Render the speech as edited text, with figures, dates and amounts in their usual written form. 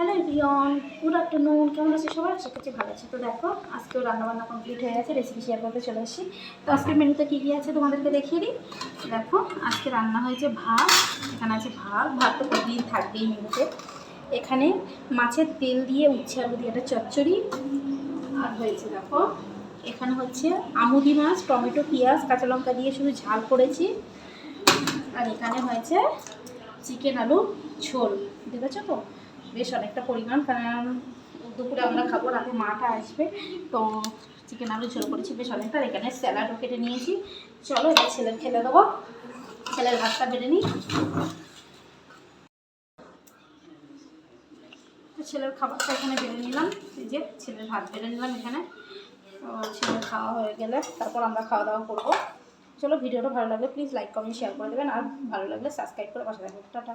Hello everyone, good afternoon. কেমন আছে সবাই? আশা করছি ভালো আছে। তো দেখো, আজকেও রান্নাবান্না কমপ্লিট হয়ে গেছে, রেসিপি শেয়ার করতে চলে এসেছি। তো আজকের মেনুতে কী কী আছে তোমাদেরকে দেখিয়ে দিই। দেখো, আজকে রান্না হয়েছে ভাত। এখানে আছে ভাত তো প্রতিদিন থাকবেই মেনুতে। এখানে মাছের তেল দিয়ে উচ্ছে আলু দিয়ে একটা চচ্চড়ি আর হয়েছে। দেখো, এখানে হচ্ছে আমুদি মাছ, টমেটো, পেঁয়াজ, কাঁচা লঙ্কা দিয়ে শুধু ঝাল করেছি। আর এখানে হয়েছে চিকেন আলু ঝোল। দেখেছো তো, বেশ অনেকটা পরিমাণ, কারণ দুপুরে আমরা খাবো, রাতে মাটা আসবে, তো চিকেন আলু ঝোল করেছি বেশ অনেকটা। এখানে স্যালাডও কেটে নিয়েছি। চলো এবার ছেলের খেলে দেবো, ছেলের ভাতটা বেড়ে নিই। তো ছেলের খাবারটা এখানে বেড়ে নিলাম, এই যে ছেলের ভাত বেড়ে নিলাম এখানে। তো ছেলের খাওয়া হয়ে গেলে তারপর আমরা খাওয়া দাওয়া করবো। চলো, ভিডিওটা ভালো লাগলে প্লিজ লাইক কমেন্ট শেয়ার করে দেবেন, আর ভালো লাগলে সাবস্ক্রাইব করে পাশে থাকবেন। টাটা।